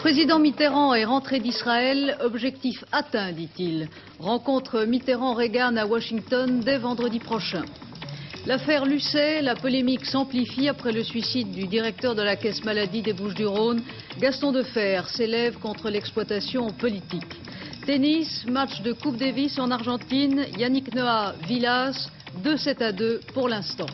président Mitterrand est rentré d'Israël, objectif atteint, dit-il. Rencontre Mitterrand-Reagan à Washington dès vendredi prochain. L'affaire Lucet, la polémique s'amplifie après le suicide du directeur de la Caisse Maladie des Bouches-du-Rhône. Gaston Defferre s'élève contre l'exploitation politique. Tennis, match de Coupe Davis en Argentine, Yannick Noah, Villas, 2-7-2 pour l'instant.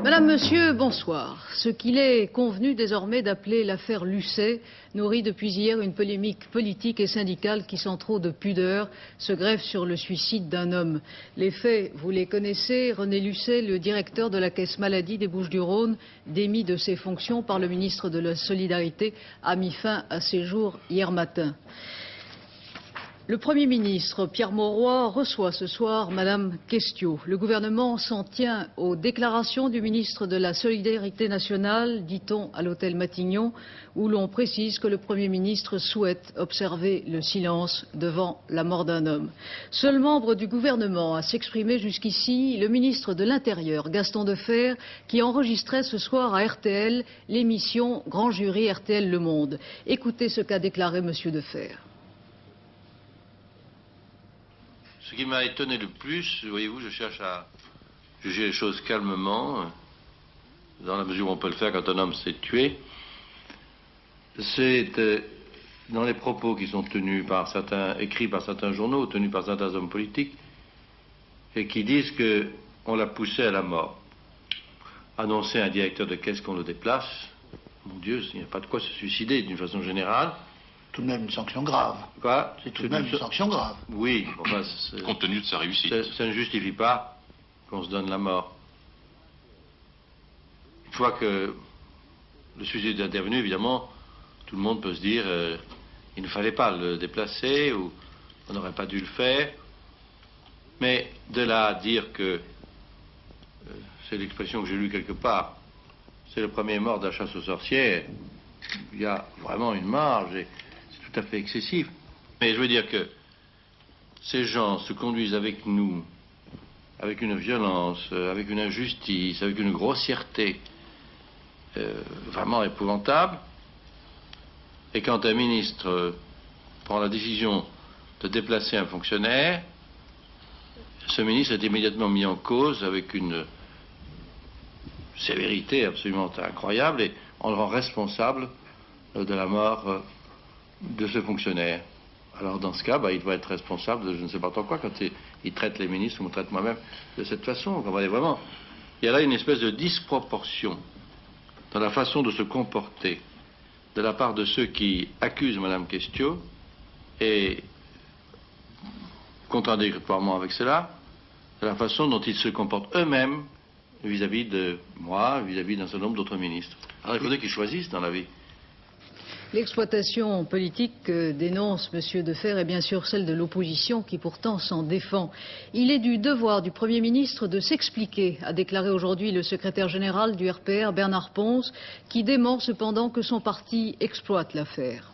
Madame, Monsieur, bonsoir. Ce qu'il est convenu désormais d'appeler l'affaire Lucet nourrit depuis hier une polémique politique et syndicale qui, sans trop de pudeur, se greffe sur le suicide d'un homme. Les faits, vous les connaissez. René Lucet, le directeur de la Caisse Maladie des Bouches-du-Rhône, démis de ses fonctions par le ministre de la Solidarité, a mis fin à ses jours hier matin. Le Premier ministre, Pierre Mauroy, reçoit ce soir Madame Questiot. Le gouvernement s'en tient aux déclarations du ministre de la Solidarité nationale, dit-on à l'hôtel Matignon, où l'on précise que le Premier ministre souhaite observer le silence devant la mort d'un homme. Seul membre du gouvernement à s'exprimer jusqu'ici, le ministre de l'Intérieur, Gaston Defferre, qui enregistrait ce soir à RTL l'émission Grand Jury RTL Le Monde. Écoutez ce qu'a déclaré Monsieur Defferre. Ce qui m'a étonné le plus, voyez-vous, je cherche à juger les choses calmement, dans la mesure où on peut le faire quand un homme s'est tué, c'est dans les propos qui sont tenus par certains, écrits par certains journaux, tenus par certains hommes politiques, et qui disent qu'on l'a poussé à la mort. Annoncer à un directeur de caisse qu'on le déplace, mon Dieu, il n'y a pas de quoi se suicider d'une façon générale. Tout de même une sanction grave. Quoi? C'est tout de même une sanction grave. Oui, enfin, compte tenu de sa réussite. Ça ne justifie pas qu'on se donne la mort. Une fois que le suicide est intervenu, évidemment, tout le monde peut se dire il ne fallait pas le déplacer ou on n'aurait pas dû le faire. Mais de là à dire que, c'est l'expression que j'ai lue quelque part, c'est le premier mort de la chasse aux sorcières, il y a vraiment une marge et c'est tout à fait excessif. Mais je veux dire que ces gens se conduisent avec nous, avec une violence, avec une injustice, avec une grossièreté vraiment épouvantable. Et quand un ministre prend la décision de déplacer un fonctionnaire, ce ministre est immédiatement mis en cause avec une sévérité absolument incroyable et on le rend responsable de la mort de ce fonctionnaire. Alors dans ce cas, il doit être responsable de je ne sais pas trop quoi quand il traite les ministres ou me traite moi-même de cette façon. Vous comprenez vraiment? Il y a là une espèce de disproportion dans la façon de se comporter de la part de ceux qui accusent Madame Questiot et contradictoirement avec cela, de la façon dont ils se comportent eux-mêmes vis-à-vis de moi, vis-à-vis d'un certain nombre d'autres ministres. Alors il faudrait qu'ils choisissent dans la vie. L'exploitation politique que dénonce M. Defferre est bien sûr celle de l'opposition qui pourtant s'en défend. Il est du devoir du Premier ministre de s'expliquer, a déclaré aujourd'hui le secrétaire général du RPR, Bernard Pons, qui dément cependant que son parti exploite l'affaire.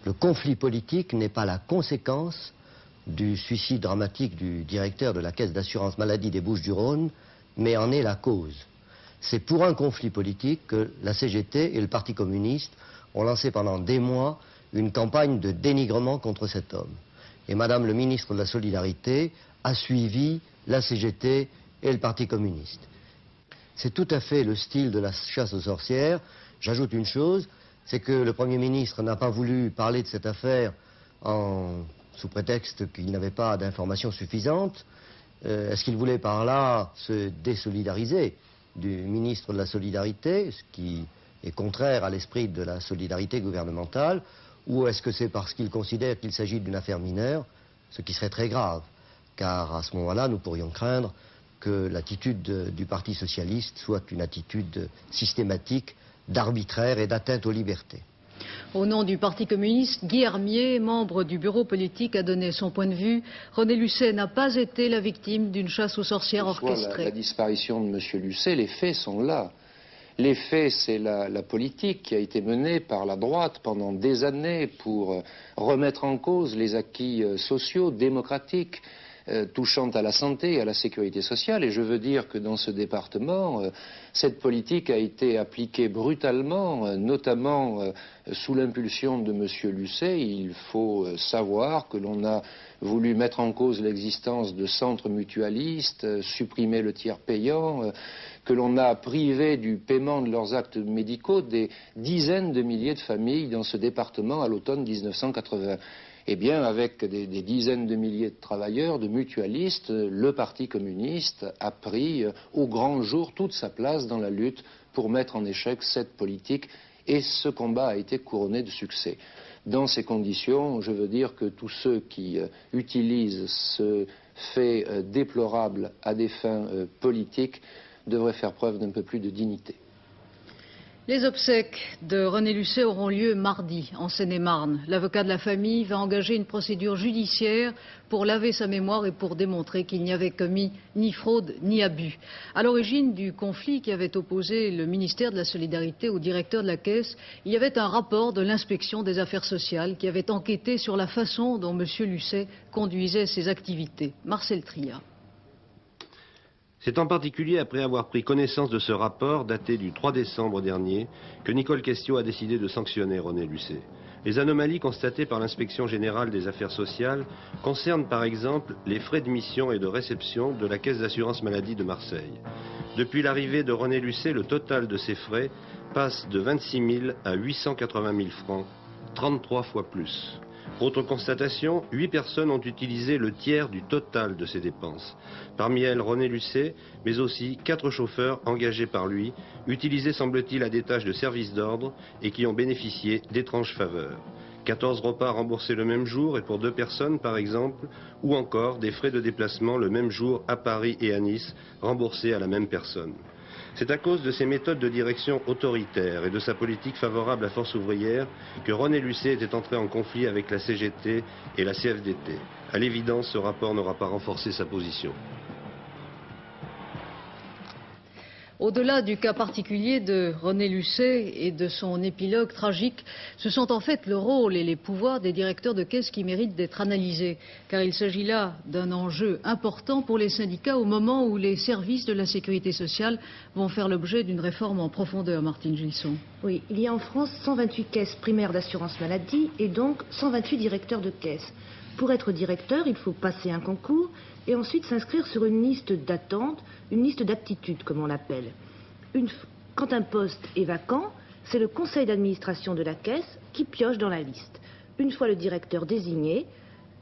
Le conflit politique n'est pas la conséquence du suicide dramatique du directeur de la Caisse d'assurance maladie des Bouches-du-Rhône, mais en est la cause. C'est pour un conflit politique que la CGT et le Parti communiste ont lancé pendant des mois une campagne de dénigrement contre cet homme. Et Madame le ministre de la Solidarité a suivi la CGT et le Parti communiste. C'est tout à fait le style de la chasse aux sorcières. J'ajoute une chose, c'est que le Premier ministre n'a pas voulu parler de cette affaire sous prétexte qu'il n'avait pas d'informations suffisantes. Est-ce qu'il voulait par là se désolidariser du ministre de la Solidarité, ce qui est contraire à l'esprit de la solidarité gouvernementale, ou est-ce que c'est parce qu'il considère qu'il s'agit d'une affaire mineure, ce qui serait très grave, car à ce moment-là, nous pourrions craindre que l'attitude du Parti socialiste soit une attitude systématique d'arbitraire et d'atteinte aux libertés. Au nom du Parti communiste, Guy Hermier, membre du bureau politique, a donné son point de vue. René Lucet n'a pas été la victime d'une chasse aux sorcières orchestrée. La disparition de M. Lucet, les faits sont là. Les faits, c'est la politique qui a été menée par la droite pendant des années pour remettre en cause les acquis sociaux, démocratiques touchant à la santé et à la sécurité sociale. Et je veux dire que dans ce département, cette politique a été appliquée brutalement, notamment sous l'impulsion de M. Lucet. Il faut savoir que l'on a voulu mettre en cause l'existence de centres mutualistes, supprimer le tiers payant, que l'on a privé du paiement de leurs actes médicaux des dizaines de milliers de familles dans ce département à l'automne 1980. Eh bien, avec des dizaines de milliers de travailleurs, de mutualistes, le Parti communiste a pris au grand jour toute sa place dans la lutte pour mettre en échec cette politique, et ce combat a été couronné de succès. Dans ces conditions, je veux dire que tous ceux qui utilisent ce fait déplorable à des fins politiques devraient faire preuve d'un peu plus de dignité. Les obsèques de René Lucet auront lieu mardi en Seine-et-Marne. L'avocat de la famille va engager une procédure judiciaire pour laver sa mémoire et pour démontrer qu'il n'y avait commis ni fraude ni abus. À l'origine du conflit qui avait opposé le ministère de la Solidarité au directeur de la Caisse, il y avait un rapport de l'inspection des affaires sociales qui avait enquêté sur la façon dont M. Lucet conduisait ses activités. Marcel Tria. C'est en particulier après avoir pris connaissance de ce rapport daté du 3 décembre dernier que Nicole Questiot a décidé de sanctionner René Lucet. Les anomalies constatées par l'inspection générale des affaires sociales concernent par exemple les frais de mission et de réception de la Caisse d'assurance maladie de Marseille. Depuis l'arrivée de René Lucet, le total de ces frais passe de 26 000 à 880 000 francs, 33 fois plus. Autre constatation, 8 personnes ont utilisé le tiers du total de ces dépenses. Parmi elles, René Lucet, mais aussi 4 chauffeurs engagés par lui, utilisés semble-t-il à des tâches de service d'ordre et qui ont bénéficié d'étranges faveurs. 14 repas remboursés le même jour et pour 2 personnes par exemple, ou encore des frais de déplacement le même jour à Paris et à Nice, remboursés à la même personne. C'est à cause de ses méthodes de direction autoritaires et de sa politique favorable à Force ouvrière que René Lucet était entré en conflit avec la CGT et la CFDT. À l'évidence, ce rapport n'aura pas renforcé sa position. Au-delà du cas particulier de René Lucet et de son épilogue tragique, ce sont en fait le rôle et les pouvoirs des directeurs de caisse qui méritent d'être analysés, car il s'agit là d'un enjeu important pour les syndicats au moment où les services de la sécurité sociale vont faire l'objet d'une réforme en profondeur. Martine Gilson. Oui, il y a en France 128 caisses primaires d'assurance maladie et donc 128 directeurs de caisse. Pour être directeur, il faut passer un concours et ensuite s'inscrire sur une liste d'attente, une liste d'aptitude comme on l'appelle. Quand un poste est vacant, c'est le conseil d'administration de la caisse qui pioche dans la liste. Une fois le directeur désigné,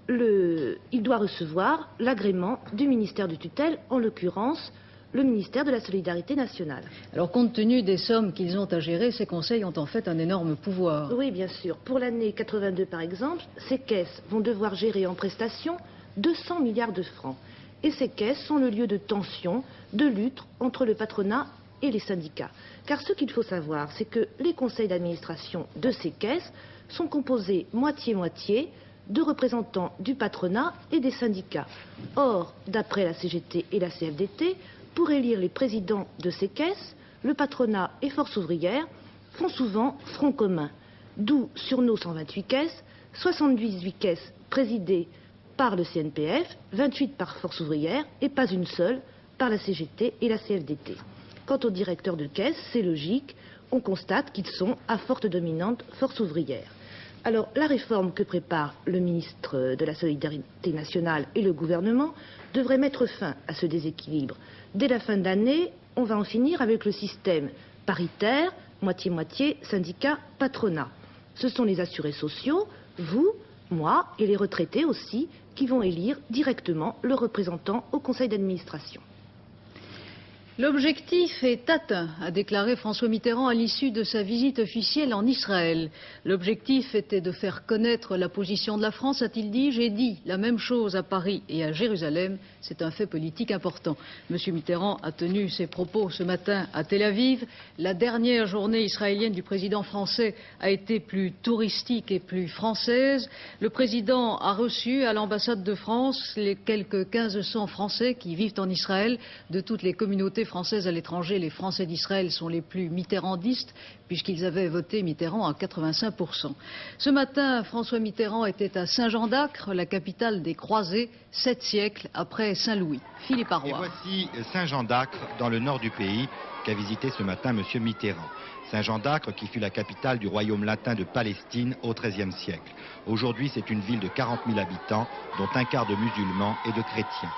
il doit recevoir l'agrément du ministère de tutelle, en l'occurrence le ministère de la Solidarité nationale. Alors, compte tenu des sommes qu'ils ont à gérer, ces conseils ont en fait un énorme pouvoir. Oui, bien sûr. Pour l'année 82, par exemple, ces caisses vont devoir gérer en prestations 200 milliards de francs. Et ces caisses sont le lieu de tension, de lutte entre le patronat et les syndicats. Car ce qu'il faut savoir, c'est que les conseils d'administration de ces caisses sont composés moitié-moitié de représentants du patronat et des syndicats. Or, d'après la CGT et la CFDT, pour élire les présidents de ces caisses, le patronat et Force ouvrière font souvent front commun. D'où, sur nos 128 caisses, 78 caisses présidées par le CNPF, 28 par Force ouvrière et pas une seule par la CGT et la CFDT. Quant aux directeurs de caisse, c'est logique, on constate qu'ils sont à forte dominante Force ouvrière. Alors, la réforme que prépare le ministre de la Solidarité nationale et le gouvernement devrait mettre fin à ce déséquilibre. Dès la fin de l'année, on va en finir avec le système paritaire, moitié-moitié, syndicat-patronat. Ce sont les assurés sociaux, vous, moi et les retraités aussi, qui vont élire directement le représentant au conseil d'administration. L'objectif est atteint, a déclaré François Mitterrand à l'issue de sa visite officielle en Israël. L'objectif était de faire connaître la position de la France, a-t-il dit. J'ai dit la même chose à Paris et à Jérusalem. C'est un fait politique important. Monsieur Mitterrand a tenu ses propos ce matin à Tel Aviv. La dernière journée israélienne du président français a été plus touristique et plus française. Le président a reçu à l'ambassade de France les quelques 1500 Français qui vivent en Israël de toutes les communautés françaises à l'étranger, les Français d'Israël sont les plus mitterrandistes, puisqu'ils avaient voté Mitterrand à 85%. Ce matin, François Mitterrand était à Saint-Jean-d'Acre, la capitale des croisés, 7 siècles après Saint-Louis. Philippe Arroy. Et voici Saint-Jean-d'Acre, dans le nord du pays, qu'a visité ce matin M. Mitterrand. Saint-Jean-d'Acre qui fut la capitale du royaume latin de Palestine au XIIIe siècle. Aujourd'hui, c'est une ville de 40 000 habitants, dont un quart de musulmans et de chrétiens.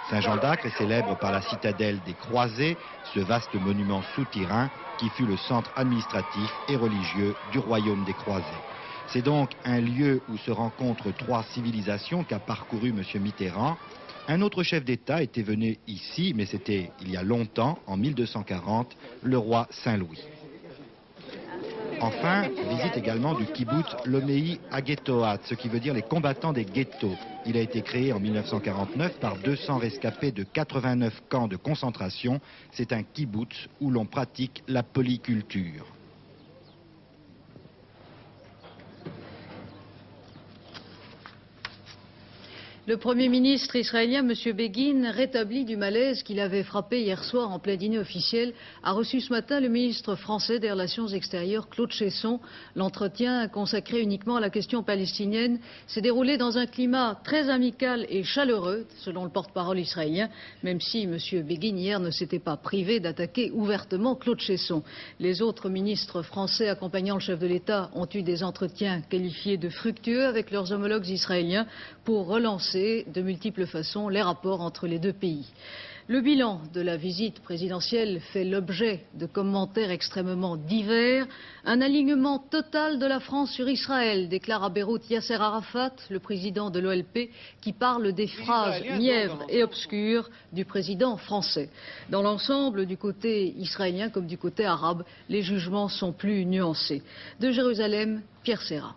Saint-Jean-d'Acre est célèbre par la citadelle des Croisés, ce vaste monument souterrain qui fut le centre administratif et religieux du royaume des Croisés. C'est donc un lieu où se rencontrent 3 civilisations qu'a parcouru M. Mitterrand. Un autre chef d'État était venu ici, mais c'était il y a longtemps, en 1240, le roi Saint-Louis. Enfin, visite également du kibbutz Lomei Agetoat, ce qui veut dire les combattants des ghettos. Il a été créé en 1949 par 200 rescapés de 89 camps de concentration. C'est un kibbutz où l'on pratique la polyculture. Le Premier ministre israélien, M. Begin, rétabli du malaise qu'il avait frappé hier soir en plein dîner officiel, a reçu ce matin le ministre français des Relations extérieures, Claude Cheysson. L'entretien, consacré uniquement à la question palestinienne, s'est déroulé dans un climat très amical et chaleureux, selon le porte-parole israélien, même si M. Begin hier ne s'était pas privé d'attaquer ouvertement Claude Cheysson. Les autres ministres français accompagnant le chef de l'État ont eu des entretiens qualifiés de fructueux avec leurs homologues israéliens pour relancer de multiples façons les rapports entre les deux pays. Le bilan de la visite présidentielle fait l'objet de commentaires extrêmement divers. Un alignement total de la France sur Israël, déclare à Beyrouth Yasser Arafat, le président de l'OLP, qui parle des phrases mièvres et obscures du président français. Dans l'ensemble, du côté israélien comme du côté arabe, les jugements sont plus nuancés. De Jérusalem, Pierre Serra.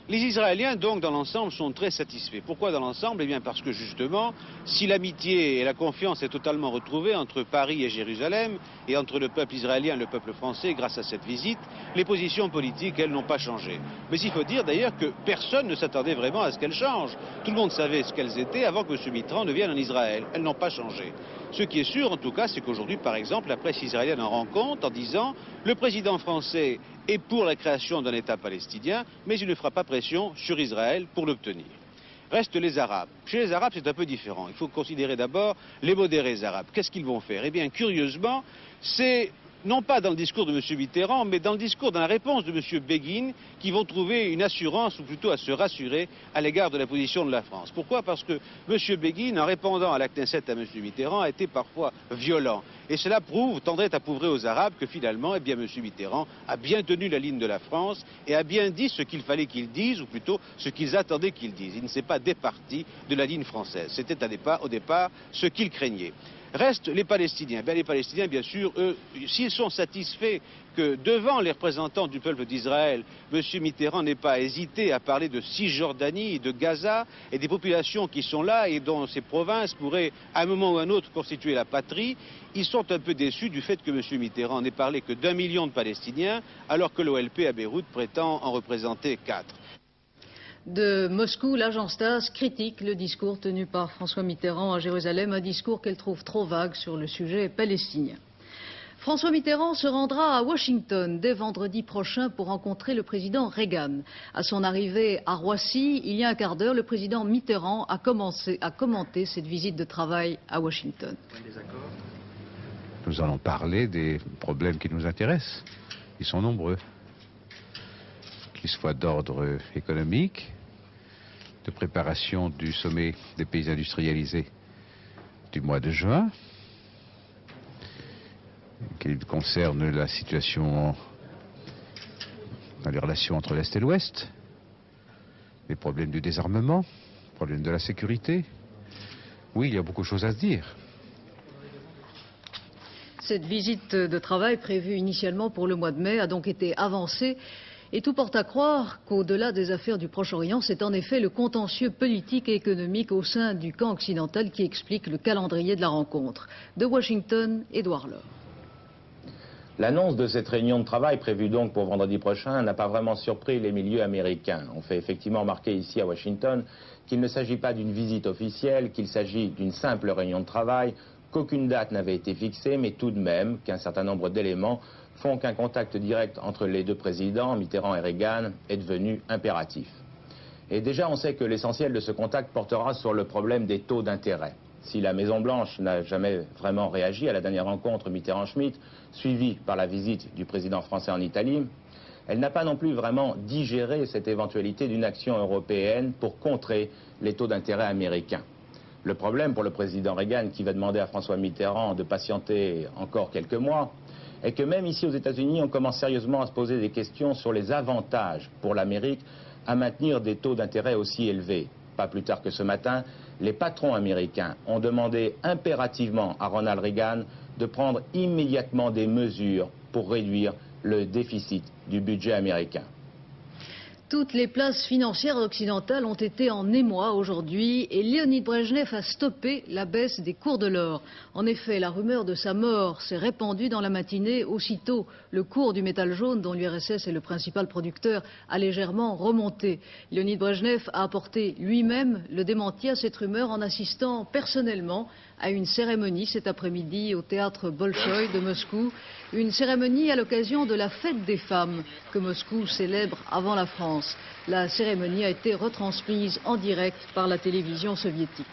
Les Israéliens, donc, dans l'ensemble, sont très satisfaits. Pourquoi dans l'ensemble? Eh bien, parce que, justement, si l'amitié et la confiance est totalement retrouvée entre Paris et Jérusalem, et entre le peuple israélien et le peuple français, grâce à cette visite, les positions politiques, elles, n'ont pas changé. Mais il faut dire, d'ailleurs, que personne ne s'attendait vraiment à ce qu'elles changent. Tout le monde savait ce qu'elles étaient avant que M. Mitterrand ne vienne en Israël. Elles n'ont pas changé. Ce qui est sûr, en tout cas, c'est qu'aujourd'hui, par exemple, la presse israélienne en rend compte en disant « Le président français est pour la création d'un État palestinien, mais il ne fera pas pression sur Israël pour l'obtenir. » Restent les Arabes. Chez les Arabes, c'est un peu différent. Il faut considérer d'abord les modérés arabes. Qu'est-ce qu'ils vont faire? Eh bien, curieusement, c'est non pas dans le discours de M. Mitterrand, mais dans le discours, dans la réponse de M. Begin, qui vont trouver une assurance, ou plutôt à se rassurer, à l'égard de la position de la France. Pourquoi? Parce que M. Begin, en répondant à la Knesset à M. Mitterrand, a été parfois violent. Et cela tendrait à prouver aux Arabes que finalement, eh bien, M. Mitterrand a bien tenu la ligne de la France et a bien dit ce qu'il fallait qu'il dise, ou plutôt ce qu'ils attendaient qu'il dise. Il ne s'est pas départi de la ligne française. C'était au départ ce qu'il craignait. Restent les Palestiniens. Les Palestiniens, bien sûr, eux, s'ils sont satisfaits que devant les représentants du peuple d'Israël, M. Mitterrand n'ait pas hésité à parler de Cisjordanie, de Gaza et des populations qui sont là et dont ces provinces pourraient, à un moment ou à un autre, constituer la patrie, ils sont un peu déçus du fait que M. Mitterrand n'ait parlé que d'1 million de Palestiniens, alors que l'OLP à Beyrouth prétend en représenter 4. De Moscou, l'agence TASS critique le discours tenu par François Mitterrand à Jérusalem, un discours qu'elle trouve trop vague sur le sujet palestinien. François Mitterrand se rendra à Washington dès vendredi prochain pour rencontrer le président Reagan. À son arrivée à Roissy, il y a un quart d'heure, le président Mitterrand a commenté cette visite de travail à Washington. Nous allons parler des problèmes qui nous intéressent. Ils sont nombreux. Qu'ils soient d'ordre économique, de préparation du sommet des pays industrialisés du mois de juin, qui concerne la situation dans les relations entre l'Est et l'Ouest, les problèmes du désarmement, les problèmes de la sécurité. Oui, il y a beaucoup de choses à se dire. Cette visite de travail prévue initialement pour le mois de mai a donc été avancée. Et tout porte à croire qu'au-delà des affaires du Proche-Orient, c'est en effet le contentieux politique et économique au sein du camp occidental qui explique le calendrier de la rencontre. De Washington, Édouard Laure. L'annonce de cette réunion de travail prévue donc pour vendredi prochain n'a pas vraiment surpris les milieux américains. On fait effectivement remarquer ici à Washington qu'il ne s'agit pas d'une visite officielle, qu'il s'agit d'une simple réunion de travail, qu'aucune date n'avait été fixée, mais tout de même qu'un certain nombre d'éléments font qu'un contact direct entre les deux présidents, Mitterrand et Reagan, est devenu impératif. Et déjà on sait que l'essentiel de ce contact portera sur le problème des taux d'intérêt. Si la Maison-Blanche n'a jamais vraiment réagi à la dernière rencontre Mitterrand-Schmitt, suivie par la visite du président français en Italie, elle n'a pas non plus vraiment digéré cette éventualité d'une action européenne pour contrer les taux d'intérêt américains. Le problème pour le président Reagan, qui va demander à François Mitterrand de patienter encore quelques mois, est que même ici aux États-Unis, on commence sérieusement à se poser des questions sur les avantages pour l'Amérique à maintenir des taux d'intérêt aussi élevés. Pas plus tard que ce matin, les patrons américains ont demandé impérativement à Ronald Reagan de prendre immédiatement des mesures pour réduire le déficit du budget américain. Toutes les places financières occidentales ont été en émoi aujourd'hui et Léonid Brejnev a stoppé la baisse des cours de l'or. En effet, la rumeur de sa mort s'est répandue dans la matinée. Aussitôt, le cours du métal jaune, dont l'URSS est le principal producteur, a légèrement remonté. Léonid Brejnev a apporté lui-même le démenti à cette rumeur en assistant personnellement à une cérémonie cet après-midi au théâtre Bolchoï de Moscou. Une cérémonie à l'occasion de la fête des femmes que Moscou célèbre avant la France. La cérémonie a été retransmise en direct par la télévision soviétique.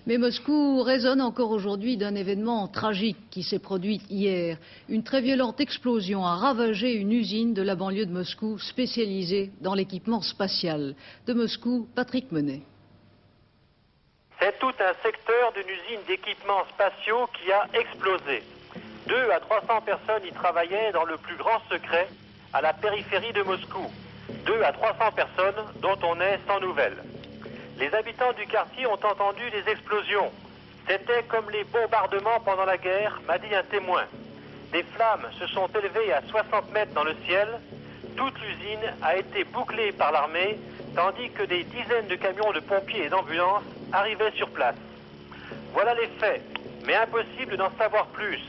Mais Moscou résonne encore aujourd'hui d'un événement tragique qui s'est produit hier. Une très violente explosion a ravagé une usine de la banlieue de Moscou spécialisée dans l'équipement spatial. De Moscou, Patrick Menet. C'est tout un secteur d'une usine d'équipements spatiaux qui a explosé. 200 à 300 personnes y travaillaient dans le plus grand secret à la périphérie de Moscou. 200 à 300 personnes dont on est sans nouvelles. Les habitants du quartier ont entendu des explosions. C'était comme les bombardements pendant la guerre, m'a dit un témoin. Des flammes se sont élevées à 60 mètres dans le ciel. Toute l'usine a été bouclée par l'armée, tandis que des dizaines de camions de pompiers et d'ambulances arrivaient sur place. Voilà les faits, mais impossible d'en savoir plus.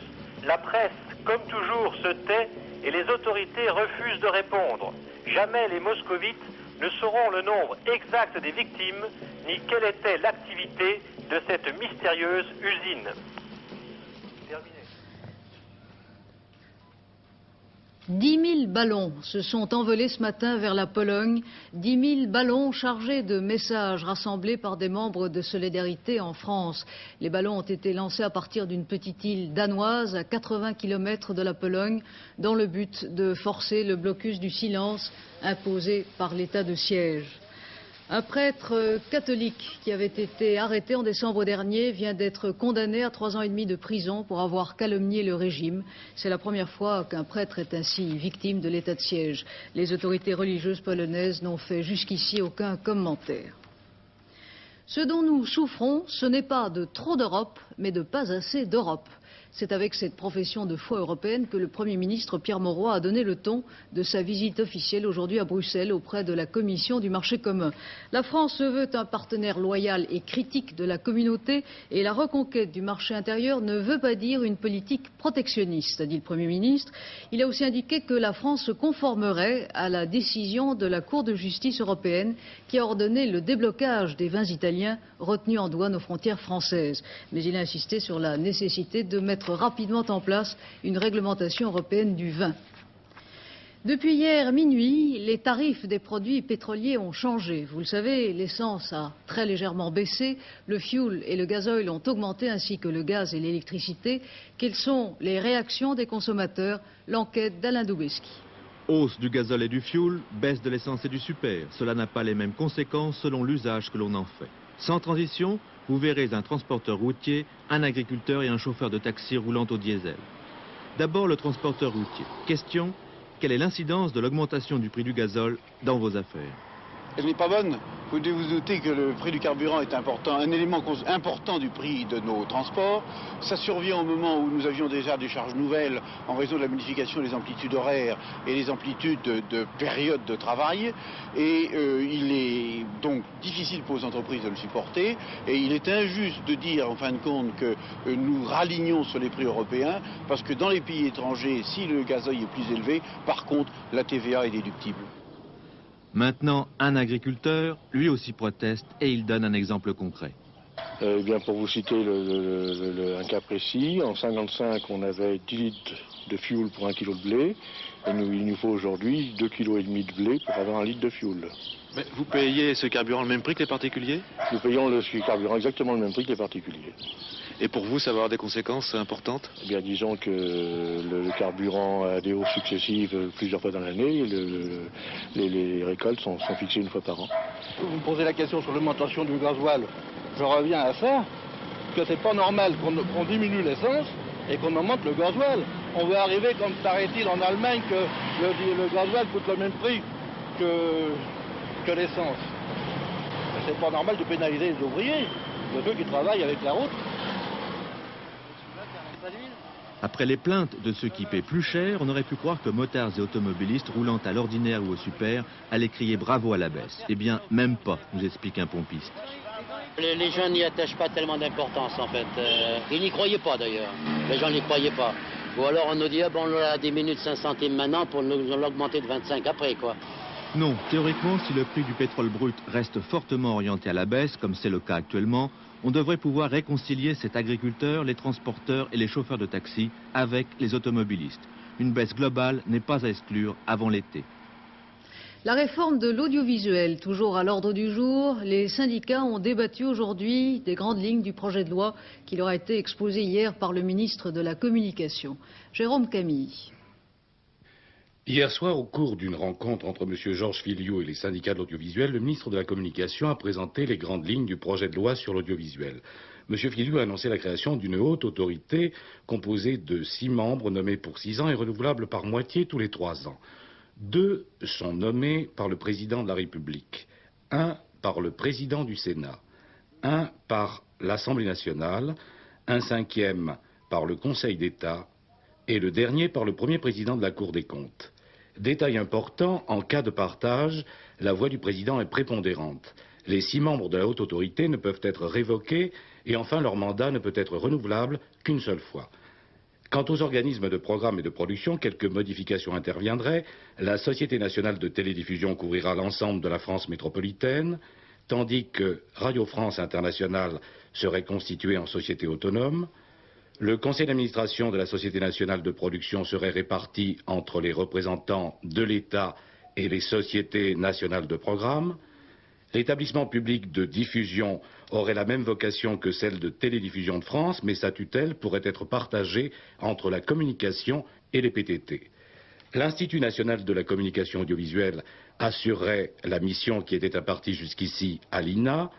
La presse, comme toujours, se tait et les autorités refusent de répondre. Jamais les moscovites ne sauront le nombre exact des victimes, ni quelle était l'activité de cette mystérieuse usine. Terminé. 10 000 ballons se sont envolés ce matin vers la Pologne. 10 000 ballons chargés de messages rassemblés par des membres de Solidarité en France. Les ballons ont été lancés à partir d'une petite île danoise à 80 km de la Pologne dans le but de forcer le blocus du silence imposé par l'état de siège. Un prêtre catholique qui avait été arrêté en décembre dernier vient d'être condamné à 3 ans et demi de prison pour avoir calomnié le régime. C'est la première fois qu'un prêtre est ainsi victime de l'état de siège. Les autorités religieuses polonaises n'ont fait jusqu'ici aucun commentaire. Ce dont nous souffrons, ce n'est pas de trop d'Europe, mais de pas assez d'Europe. C'est avec cette profession de foi européenne que le Premier ministre Pierre Mauroy a donné le ton de sa visite officielle aujourd'hui à Bruxelles auprès de la Commission du marché commun. La France se veut un partenaire loyal et critique de la communauté et la reconquête du marché intérieur ne veut pas dire une politique protectionniste, a dit le Premier ministre. Il a aussi indiqué que la France se conformerait à la décision de la Cour de justice européenne qui a ordonné le déblocage des vins italiens retenus en douane aux frontières françaises. Mais il a insisté sur la nécessité de mettre rapidement en place une réglementation européenne du vin. Depuis hier minuit, les tarifs des produits pétroliers ont changé. Vous le savez, l'essence a très légèrement baissé, le fioul et le gasoil ont augmenté ainsi que le gaz et l'électricité. Quelles sont les réactions des consommateurs? L'enquête d'Alain Doubeski. Hausse du gazole et du fioul, baisse de l'essence et du super. Cela n'a pas les mêmes conséquences selon l'usage que l'on en fait. Sans transition, vous verrez un transporteur routier, un agriculteur et un chauffeur de taxi roulant au diesel. D'abord le transporteur routier. Question, quelle est l'incidence de l'augmentation du prix du gazole dans vos affaires? elle n'est pas bonne. Vous devez vous douter que le prix du carburant est important, un élément important du prix de nos transports. Ça survient au moment où nous avions déjà des charges nouvelles en raison de la modification des amplitudes horaires et des amplitudes de période de travail. Et il est donc difficile pour les entreprises de le supporter. Et il est injuste de dire en fin de compte que nous ralignons sur les prix européens parce que dans les pays étrangers, si le gazoil est plus élevé, par contre, la TVA est déductible. Maintenant, un agriculteur, lui aussi proteste et il donne un exemple concret. Eh bien, pour vous citer un cas précis, en 1955, on avait 10 litres de fuel pour 1 kg de blé, et il nous faut aujourd'hui 2,5 kg de blé pour avoir 1 litre de fuel. Mais vous payez ce carburant le même prix que les particuliers? Nous payons le carburant exactement le même prix que les particuliers. Et pour vous, ça va avoir des conséquences importantes? Eh bien, disons que le carburant a des hausses successives plusieurs fois dans l'année. Les récoltes sont fixées une fois par an. Vous me posez la question sur l'augmentation du gasoil. Je reviens à ça, que c'est pas normal qu'on diminue l'essence et qu'on augmente le gasoil. On veut arriver, comme paraît-il en Allemagne, que le gasoil coûte le même prix que l'essence. C'est pas normal de pénaliser les ouvriers, ceux qui travaillent avec la route. Après les plaintes de ceux qui paient plus cher, on aurait pu croire que motards et automobilistes roulant à l'ordinaire ou au super allaient crier bravo à la baisse. Eh bien, même pas, nous explique un pompiste. Les gens n'y attachent pas tellement d'importance en fait. Ils n'y croyaient pas d'ailleurs. Les gens n'y croyaient pas. Ou alors on nous dit, ah bon, on l'a diminué de 5 centimes maintenant pour nous l'augmenter de 25 après quoi. Non, théoriquement, si le prix du pétrole brut reste fortement orienté à la baisse, comme c'est le cas actuellement, on devrait pouvoir réconcilier cet agriculteur, les transporteurs et les chauffeurs de taxi avec les automobilistes. Une baisse globale n'est pas à exclure avant l'été. La réforme de l'audiovisuel, toujours à l'ordre du jour, les syndicats ont débattu aujourd'hui des grandes lignes du projet de loi qui leur a été exposé hier par le ministre de la Communication, Jérôme Camille. Hier soir, au cours d'une rencontre entre M. Georges Filiot et les syndicats de l'audiovisuel, le ministre de la Communication a présenté les grandes lignes du projet de loi sur l'audiovisuel. M. Filiot a annoncé la création d'une haute autorité composée de 6 membres nommés pour 6 ans et renouvelables par moitié tous les 3 ans. 2 sont nommés par le président de la République, 1 par le président du Sénat, 1 par l'Assemblée nationale, un 5e par le Conseil d'État et le dernier par le premier président de la Cour des comptes. Détail important, en cas de partage, la voix du président est prépondérante. Les 6 membres de la haute autorité ne peuvent être révoqués et enfin leur mandat ne peut être renouvelable qu'une seule fois. Quant aux organismes de programme et de production, quelques modifications interviendraient. La Société nationale de télédiffusion couvrira l'ensemble de la France métropolitaine, tandis que Radio France Internationale serait constituée en société autonome. Le conseil d'administration de la Société nationale de production serait réparti entre les représentants de l'État et les sociétés nationales de programme. L'établissement public de diffusion aurait la même vocation que celle de Télédiffusion de France, mais sa tutelle pourrait être partagée entre la communication et les PTT. L'Institut national de la communication audiovisuelle assurerait la mission qui était impartie jusqu'ici à l'INA.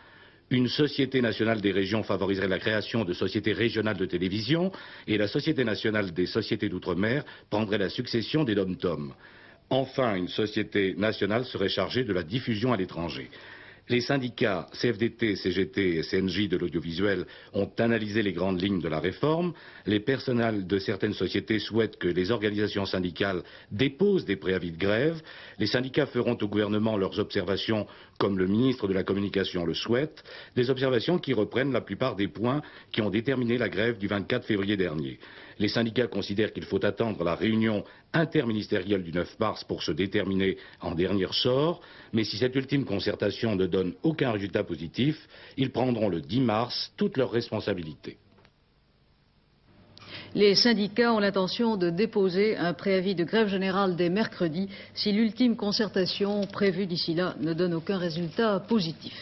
Une société nationale des régions favoriserait la création de sociétés régionales de télévision et la Société nationale des sociétés d'outre-mer prendrait la succession des DOM-TOM. Enfin, une société nationale serait chargée de la diffusion à l'étranger. Les syndicats CFDT, CGT et CNJ de l'audiovisuel ont analysé les grandes lignes de la réforme. Les personnels de certaines sociétés souhaitent que les organisations syndicales déposent des préavis de grève. Les syndicats feront au gouvernement leurs observations comme le ministre de la Communication le souhaite, des observations qui reprennent la plupart des points qui ont déterminé la grève du 24 février dernier. Les syndicats considèrent qu'il faut attendre la réunion interministérielle du 9 mars pour se déterminer en dernier ressort, mais si cette ultime concertation ne donne aucun résultat positif, ils prendront le 10 mars toutes leurs responsabilités. Les syndicats ont l'intention de déposer un préavis de grève générale dès mercredi si l'ultime concertation prévue d'ici là ne donne aucun résultat positif.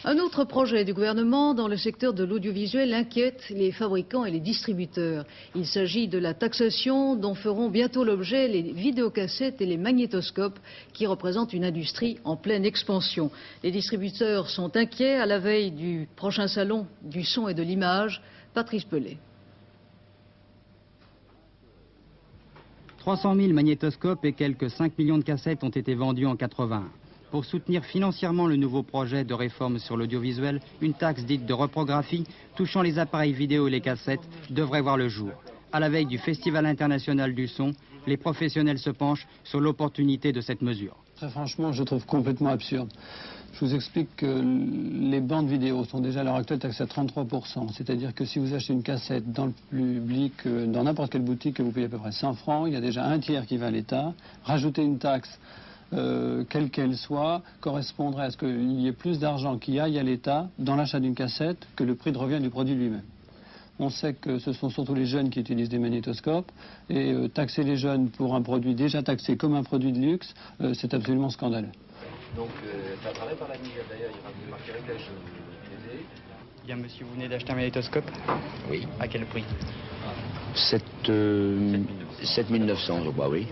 Un autre projet du gouvernement dans le secteur de l'audiovisuel inquiète les fabricants et les distributeurs. Il s'agit de la taxation dont feront bientôt l'objet les vidéocassettes et les magnétoscopes qui représentent une industrie en pleine expansion. Les distributeurs sont inquiets à la veille du prochain salon du son et de l'image. Patrice Pellet. 300 000 magnétoscopes et quelques 5 millions de cassettes ont été vendus en 1981. pour soutenir financièrement le nouveau projet de réforme sur l'audiovisuel, une taxe dite de reprographie touchant les appareils vidéo et les cassettes devrait voir le jour. À la veille du Festival international du son, les professionnels se penchent sur l'opportunité de cette mesure. Très franchement, je trouve complètement absurde. Je vous explique que les bandes vidéo sont déjà à l'heure actuelle taxées à 33%. C'est-à-dire que si vous achetez une cassette dans le public, dans n'importe quelle boutique, que vous payez à peu près 100 francs, il y a déjà un tiers qui va à l'État. Rajouter une taxe, quelle qu'elle soit, correspondrait à ce qu'il y ait plus d'argent qui aille à l'État dans l'achat d'une cassette que le prix de revient du produit lui-même. On sait que ce sont surtout les jeunes qui utilisent des magnétoscopes et taxer les jeunes pour un produit déjà taxé comme un produit de luxe, c'est absolument scandaleux. Donc, ça apparaît par la mise d'ailleurs, il y aura marqué réglage télé. Bien, monsieur, vous venez d'acheter un magnétoscope? Oui. À quel prix? 7900, je crois, oui.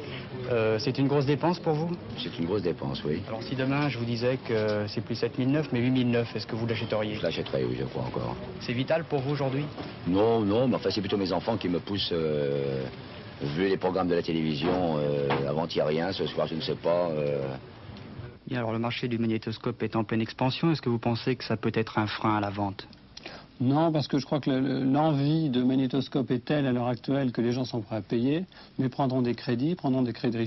C'est une grosse dépense pour vous? C'est une grosse dépense, oui. Alors, si demain je vous disais que c'est plus 7009, mais 8009, est-ce que vous l'achèteriez? Je l'achèterai, oui, je crois encore. C'est vital pour vous aujourd'hui? Non, non, mais enfin, c'est plutôt mes enfants qui me poussent. Vu les programmes de la télévision, avant-hier rien, ce soir, je ne sais pas. Bien, alors le marché du magnétoscope est en pleine expansion. Est-ce que vous pensez que ça peut être un frein à la vente? Non, parce que je crois que l'envie de magnétoscope est telle à l'heure actuelle que les gens sont prêts à payer, mais prendront des crédits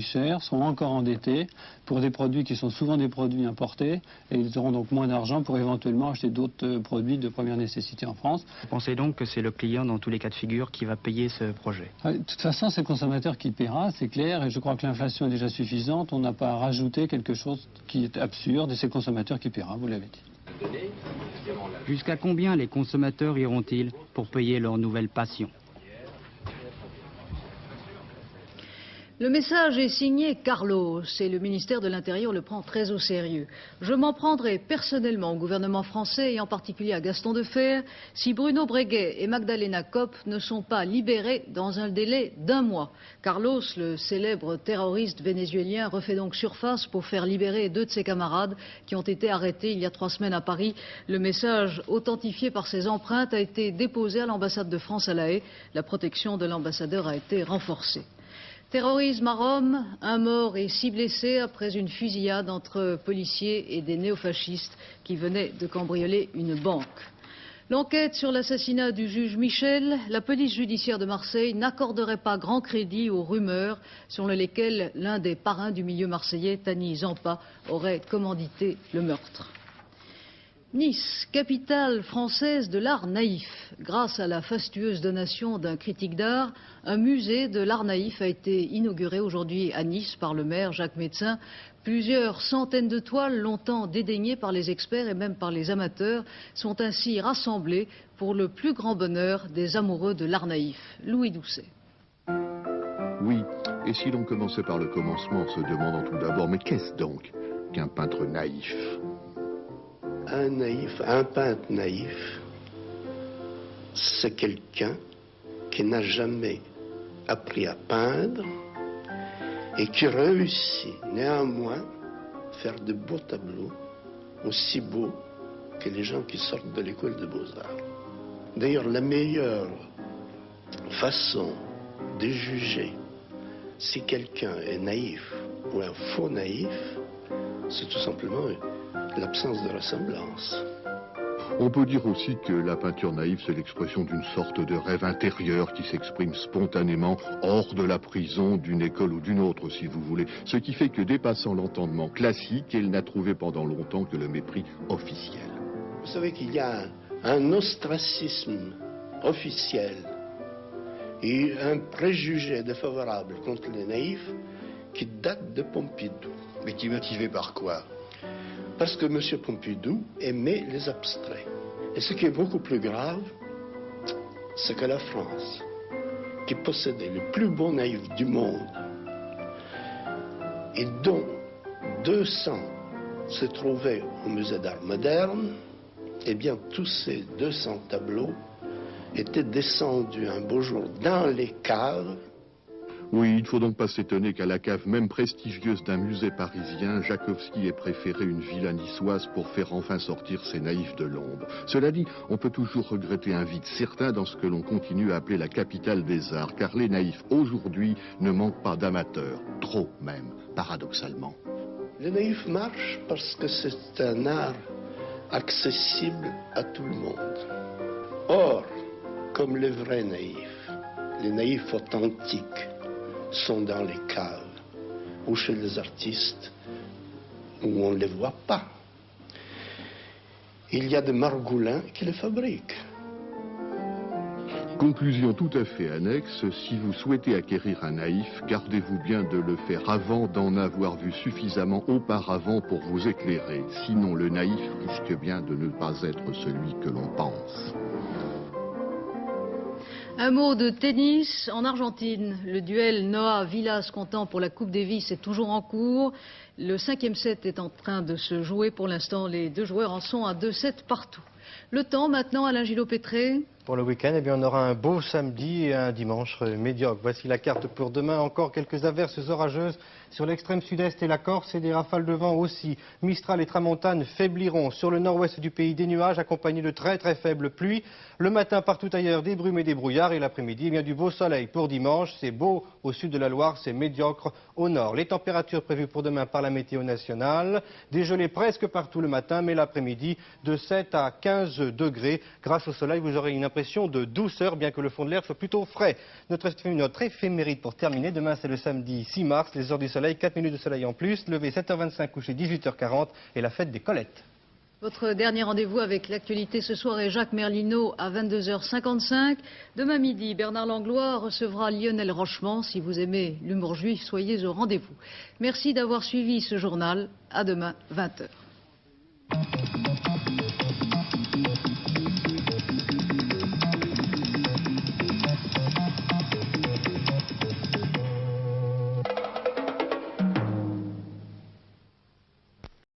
chers, seront encore endettés pour des produits qui sont souvent des produits importés, et ils auront donc moins d'argent pour éventuellement acheter d'autres produits de première nécessité en France. Vous pensez donc que c'est le client, dans tous les cas de figure, qui va payer ce projet? De toute façon, c'est le consommateur qui paiera, c'est clair, et je crois que l'inflation est déjà suffisante. On n'a pas à rajouter quelque chose qui est absurde, et c'est le consommateur qui paiera, vous l'avez dit. Jusqu'à combien les consommateurs iront-ils pour payer leur nouvelle passion? Le message est signé Carlos et le ministère de l'Intérieur le prend très au sérieux. Je m'en prendrai personnellement au gouvernement français et en particulier à Gaston Defferre si Bruno Breguet et Magdalena Kopp ne sont pas libérés dans un délai d'1 mois. Carlos, le célèbre terroriste vénézuélien, refait donc surface pour faire libérer 2 de ses camarades qui ont été arrêtés il y a 3 semaines à Paris. Le message, authentifié par ses empreintes, a été déposé à l'ambassade de France à La Haye. La protection de l'ambassadeur a été renforcée. Terrorisme à Rome, 1 mort et 6 blessés après une fusillade entre policiers et des néofascistes qui venaient de cambrioler une banque. L'enquête sur l'assassinat du juge Michel, la police judiciaire de Marseille n'accorderait pas grand crédit aux rumeurs selon lesquelles l'un des parrains du milieu marseillais, Tani Zampa, aurait commandité le meurtre. Nice, capitale française de l'art naïf. Grâce à la fastueuse donation d'un critique d'art, un musée de l'art naïf a été inauguré aujourd'hui à Nice par le maire Jacques Médecin. Plusieurs centaines de toiles, longtemps dédaignées par les experts et même par les amateurs, sont ainsi rassemblées pour le plus grand bonheur des amoureux de l'art naïf. Louis Doucet. Oui, et si l'on commençait par le commencement, se demandant tout d'abord, mais qu'est-ce donc qu'un peintre naïf ? Un naïf, un peintre naïf, c'est quelqu'un qui n'a jamais appris à peindre et qui réussit néanmoins à faire de beaux tableaux, aussi beaux que les gens qui sortent de l'école de beaux-arts. D'ailleurs, la meilleure façon de juger si quelqu'un est naïf ou un faux naïf, c'est tout simplement l'absence de ressemblance. On peut dire aussi que la peinture naïve, c'est l'expression d'une sorte de rêve intérieur qui s'exprime spontanément hors de la prison d'une école ou d'une autre, si vous voulez. Ce qui fait que, dépassant l'entendement classique, elle n'a trouvé pendant longtemps que le mépris officiel. Vous savez qu'il y a un ostracisme officiel et un préjugé défavorable contre les naïfs qui date de Pompidou. Mais qui est motivé par quoi? Parce que M. Pompidou aimait les abstraits. Et ce qui est beaucoup plus grave, c'est que la France, qui possédait le plus beau naïf du monde, et dont 200 se trouvaient au musée d'art moderne, eh bien tous ces 200 tableaux étaient descendus un beau jour dans les caves. Oui, il ne faut donc pas s'étonner qu'à la cave même prestigieuse d'un musée parisien, Jakowski ait préféré une villa niçoise pour faire enfin sortir ses naïfs de l'ombre. Cela dit, on peut toujours regretter un vide certain dans ce que l'on continue à appeler la capitale des arts, car les naïfs aujourd'hui ne manquent pas d'amateurs, trop même, paradoxalement. Le naïf marche parce que c'est un art accessible à tout le monde. Or, comme les vrais naïfs, les naïfs authentiques sont dans les caves ou chez les artistes où on ne les voit pas. Il y a des margoulins qui les fabriquent. Conclusion tout à fait annexe, si vous souhaitez acquérir un naïf, gardez-vous bien de le faire avant d'en avoir vu suffisamment auparavant pour vous éclairer. Sinon, le naïf risque bien de ne pas être celui que l'on pense. Un mot de tennis en Argentine. Le duel Noah-Vilas comptant pour la Coupe Davis est toujours en cours. Le 5e set est en train de se jouer. Pour l'instant, les deux joueurs en sont à 2-7 partout. Le temps maintenant, Alain Gillot-Pétré. Pour le week-end, on aura un beau samedi et un dimanche médiocre. Voici la carte pour demain. Encore quelques averses orageuses sur l'extrême sud-est et la Corse et des rafales de vent aussi. Mistral et tramontane faibliront. Sur le nord-ouest du pays, des nuages accompagnés de très très faibles pluies. Le matin, partout ailleurs, des brumes et des brouillards. Et l'après-midi, bien du beau soleil pour dimanche. C'est beau au sud de la Loire, c'est médiocre au nord. Les températures prévues pour demain par la météo nationale. Des gelées presque partout le matin, mais l'après-midi, de 7 à 15 degrés. Grâce au soleil, vous aurez une impression de douceur, bien que le fond de l'air soit plutôt frais. Notre éphéméride pour terminer, demain c'est le samedi 6 mars, les heures du soleil, 4 minutes de soleil en plus, levé 7h25, couché 18h40 et la fête des Colettes. Votre dernier rendez-vous avec l'actualité ce soir est Jacques Merlino à 22h55. Demain midi, Bernard Langlois recevra Lionel Rochement. Si vous aimez l'humour juif, soyez au rendez-vous. Merci d'avoir suivi ce journal. À demain, 20h.